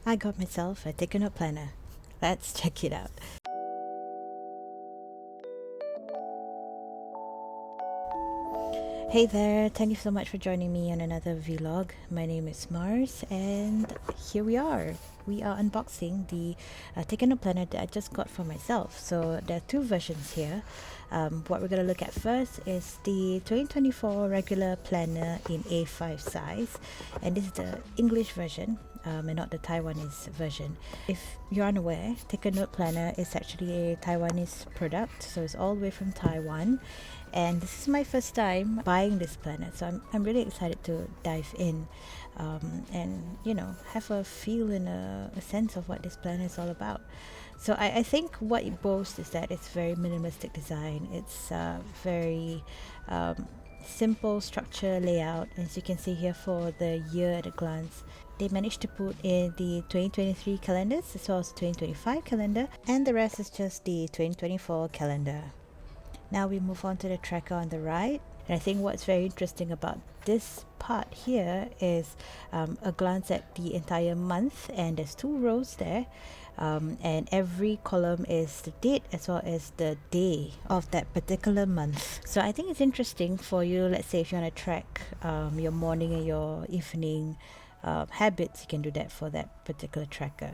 I got myself a take a note planner. Let's check it out. Hey there, thank you so much for joining me on another vlog. My name is Mars, and here we are. We are unboxing the take a note planner that I just got for myself. So there are two versions here. What we're going to look at first is the 2024 regular planner in A5 size, and this is the English version. And not the Taiwanese version. If you're unaware, Take a Note Planner is actually a Taiwanese product, so it's all the way from Taiwan. And this is my first time buying this planner, so I'm really excited to dive in and have a feel and a sense of what this planner is all about. So I think what it boasts is that it's very minimalistic design. It's very simple structure layout, as you can see here for the year at a glance. They managed to put in the 2023 calendars as well as the 2025 calendar, and the rest is just the 2024 calendar. Now we move on to the tracker on the right, and I think what's very interesting about this part here is a glance at the entire month, and there's 2 rows there, and every column is the date as well as the day of that particular month. So I think it's interesting for you, let's say if you want to track your morning and your evening habits, you can do that for that particular tracker.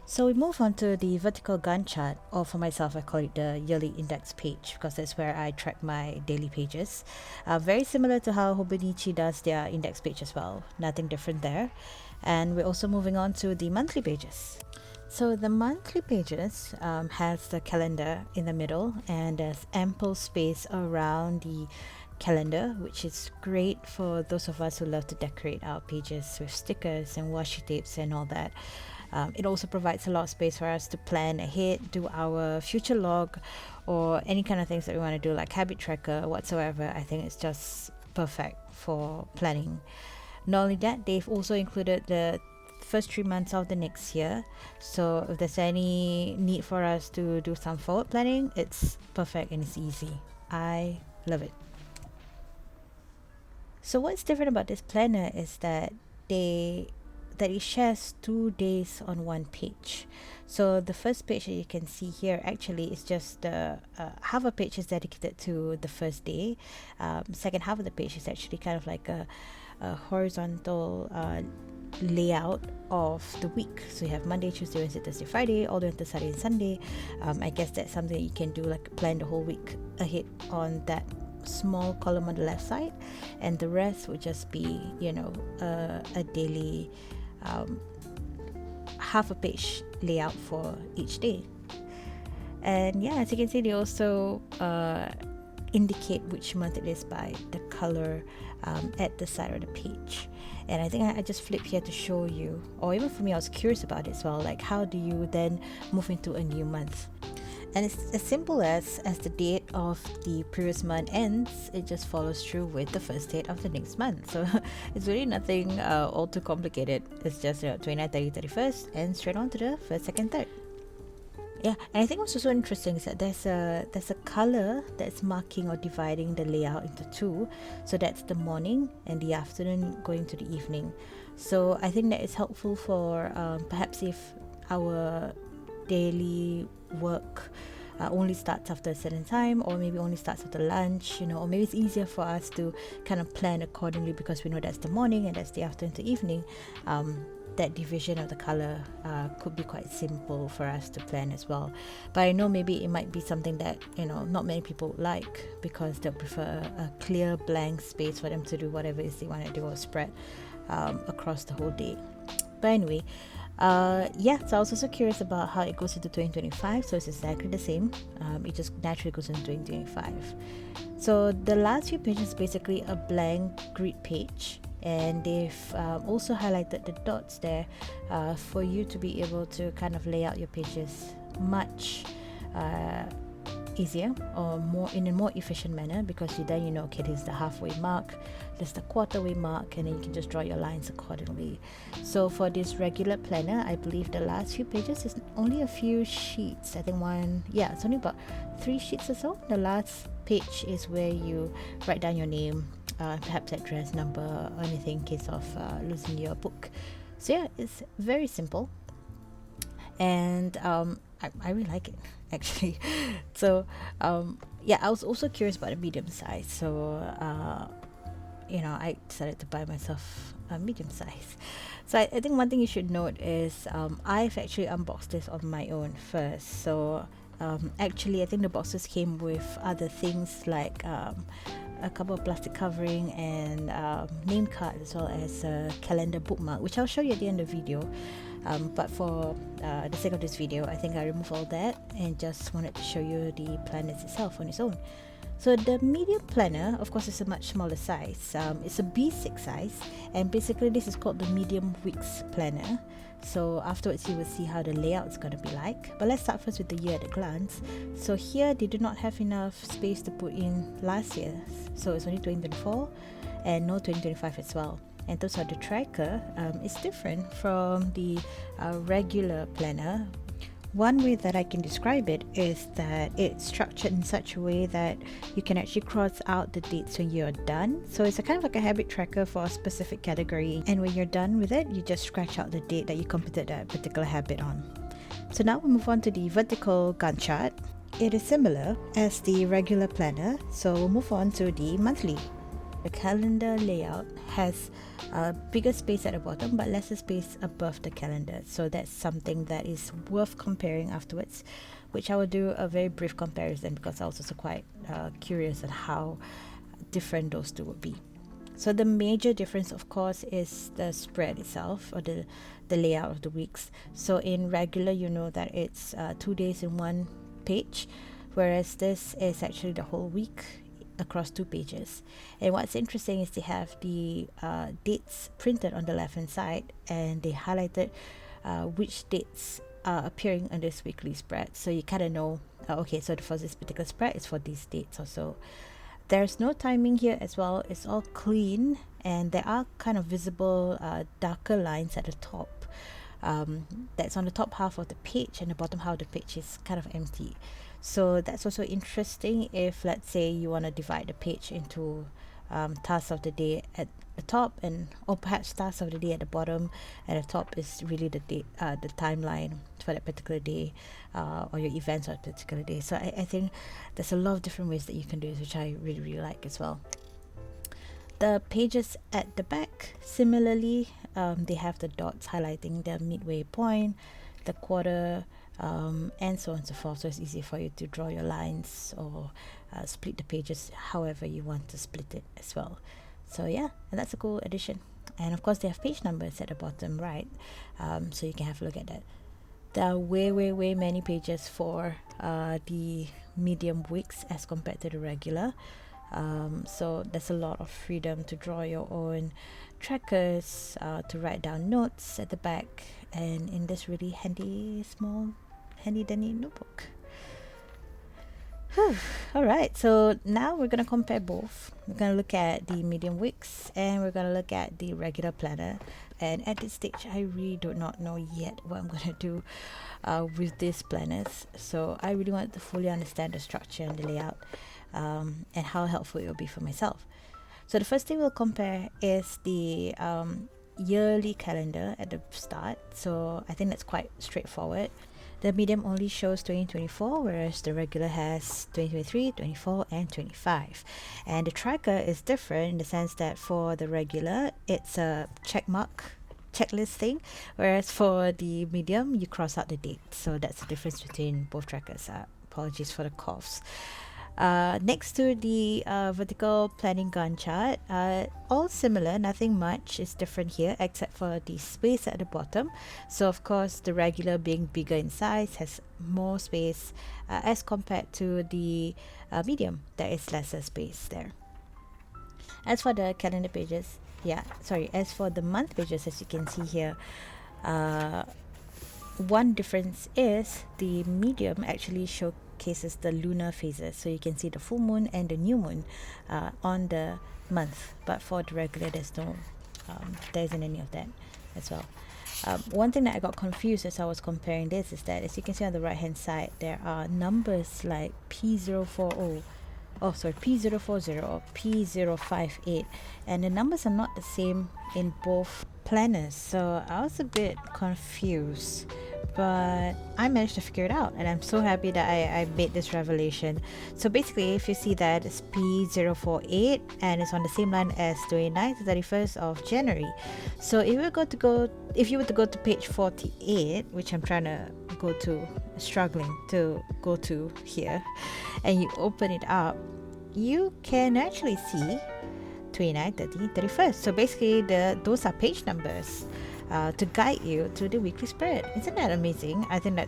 So we move on to the vertical Gantt chart, or for myself I call it the yearly index page, because that's where I track my daily pages. Very similar to how Hobonichi does their index page as well, nothing different there. And we're also moving on to the monthly pages. So the monthly pages has the calendar in the middle, and there's ample space around the calendar, which is great for those of us who love to decorate our pages with stickers and washi tapes and all that. It also provides a lot of space for us to plan ahead, do our future log, or any kind of things that we want to do, like habit tracker whatsoever. I think it's just perfect for planning. Not only that, they've also included the first 3 months of the next year, so if there's any need for us to do some forward planning, it's perfect and it's easy. I love it. So what's different about this planner is that it shares 2 days on one page. So the first page that you can see here actually is just half a page is dedicated to the first day. Second half of the page is actually kind of like a horizontal layout of the week. So you have Monday, Tuesday, Wednesday, Thursday, Friday, all the way until Saturday and Sunday. I guess that's something that you can do, like plan the whole week ahead on that small column on the left side, and the rest would just be a daily half a page layout for each day. And yeah, as you can see, they also indicate which month it is by the color at the side of the page. And I think I just flip here to show you, or even for me, I was curious about it as well, like how do you then move into a new month. And it's as simple as the date of the previous month ends, it just follows through with the first date of the next month. So it's really nothing all too complicated. It's just 29, 30, 31st, and straight on to the 1st, 2nd, 3rd. Yeah, and I think what's also interesting is that there's a color that's marking or dividing the layout into 2. So that's the morning and the afternoon going to the evening. So I think that is helpful for perhaps if our daily work only starts after a certain time, or maybe only starts after lunch, or maybe it's easier for us to kind of plan accordingly because we know that's the morning and that's the afternoon to evening. That division of the color could be quite simple for us to plan as well. But I know maybe it might be something that not many people would like, because they'll prefer a clear blank space for them to do whatever it is they want to do, or spread across the whole day. But anyway, so I was also curious about how it goes into 2025. So it's exactly the same. It just naturally goes into 2025. So the last few pages is basically a blank grid page, and they've also highlighted the dots there for you to be able to kind of lay out your pages much easier, or more in a more efficient manner, because you then okay, this is the halfway mark, this is the quarter-way mark, and then you can just draw your lines accordingly. So for this regular planner, I believe the last few pages is only a few sheets. I think it's only about 3 sheets or so. The last page is where you write down your name, perhaps address, number, or anything in case of losing your book. So yeah, it's very simple, and I really like it actually. So yeah, I was also curious about the medium size, so I decided to buy myself a medium size. So I think one thing you should note is I've actually unboxed this on my own first. So actually, I think the boxes came with other things like a couple of plastic covering and name card, as well as a calendar bookmark, which I'll show you at the end of the video. But for the sake of this video, I think I removed all that and just wanted to show you the planners itself on its own. So the medium planner, of course, is a much smaller size. It's a B6 size, and basically this is called the medium weeks planner. So afterwards you will see how the layout is going to be like. But let's start first with the year at a glance. So here they do not have enough space to put in last year's. So it's only 2024 and no 2025 as well. And those are the tracker. It's different from the regular planner. One way that I can describe it is that it's structured in such a way that you can actually cross out the dates when you're done. So it's a kind of like a habit tracker for a specific category, and when you're done with it, you just scratch out the date that you completed that particular habit on. So now we move on to the vertical Gantt chart. It is similar as the regular planner, so we'll move on to the monthly. The calendar layout has a bigger space at the bottom but lesser space above the calendar, so that's something that is worth comparing afterwards, which I will do a very brief comparison because I was also quite curious on how different those two would be. So the major difference, of course, is the spread itself, or the layout of the weeks. So in regular, you know that it's 2 days in one page, whereas this is actually the whole week across 2 pages. And what's interesting is they have the dates printed on the left hand side, and they highlighted which dates are appearing on this weekly spread, so you kind of know okay, so for this particular spread it's for these dates or so. There's no timing here as well. It's all clean, and there are kind of visible darker lines at the top. That's on the top half of the page, and the bottom half of the page is kind of empty. So that's also interesting if, let's say, you want to divide the page into tasks of the day at the top, and or perhaps tasks of the day at the bottom. At the top is really the date, the timeline for that particular day, or your events on a particular day. So I think there's a lot of different ways that you can do this, which I really like as well. The pages at the back, similarly, they have the dots highlighting the midway point, the quarter, and so on and so forth. So it's easy for you to draw your lines or split the pages however you want to split it as well. So yeah, and that's a cool addition. And of course they have page numbers at the bottom right, so you can have a look at that. There are way many pages for the medium weeks as compared to the regular. So there's a lot of freedom to draw your own trackers, to write down notes at the back, and in this really handy dandy notebook. Alright, so now we're going to compare both. We're going to look at the medium weeks, and we're going to look at the regular planner. And at this stage I really do not know yet what I'm going to do with these planners, so I really want to fully understand the structure and the layout, and how helpful it will be for myself. So the first thing we'll compare is the yearly calendar at the start. So I think that's quite straightforward. The medium only shows 2024, whereas the regular has 2023, 24, and 25. And the tracker is different in the sense that for the regular, it's a checklist thing, whereas for the medium, you cross out the date. So that's the difference between both trackers. Apologies for the coughs. Next to the vertical planning Gantt chart, all similar, nothing much is different here except for the space at the bottom. So of course the regular, being bigger in size, has more space as compared to the medium. There is lesser space there. As for the calendar pages, as for the month pages, as you can see here, one difference is the medium actually showcases the lunar phases, so you can see the full moon and the new moon on the month, but for the regular there isn't any of that as well. One thing that I got confused as I was comparing this is that, as you can see on the right hand side, there are numbers like P040 oh sorry, P040 or P058, and the numbers are not the same in both planners, so I was a bit confused, but I managed to figure it out, and I'm so happy that I made this revelation. So basically, if you see that it's P048 and it's on the same line as 29th to 31st of January. So if you were to go to page 48, which I'm trying to go to, struggling to go to here, and you open it up, you can actually see 29, 30, 31st. So basically those are page numbers to guide you to the weekly spread. Isn't that amazing? I think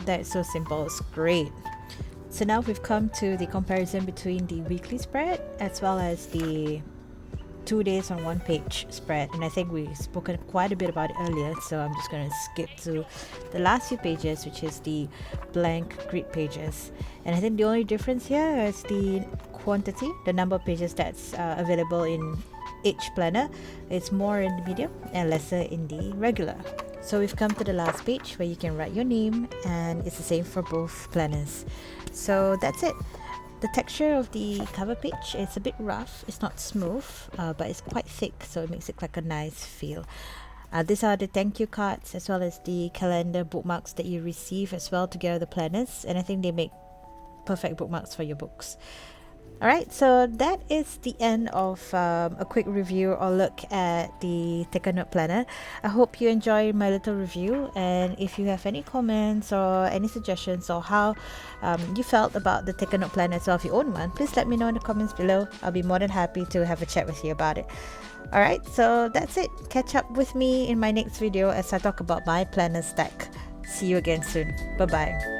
that's so simple. It's great. So now we've come to the comparison between the weekly spread as well as the 2 days on one page spread, and I think we've spoken quite a bit about it earlier, so I'm just going to skip to the last few pages, which is the blank grid pages. And I think the only difference here is the quantity, the number of pages that's available in each planner. It's more in the medium and lesser in the regular. So we've come to the last page where you can write your name, and it's the same for both planners. So that's it. The texture of the cover page is a bit rough. It's not smooth, but it's quite thick, so it makes it like a nice feel. These are the thank you cards as well as the calendar bookmarks that you receive as well together with the planners, and I think they make perfect bookmarks for your books. Alright, so that is the end of a quick review or look at the Take a Note planner. I hope you enjoyed my little review, and if you have any comments or any suggestions or how you felt about the Take a Note planner as well, if you own one, please let me know in the comments below. I'll be more than happy to have a chat with you about it. Alright, so that's it. Catch up with me in my next video as I talk about my planner stack. See you again soon. Bye bye.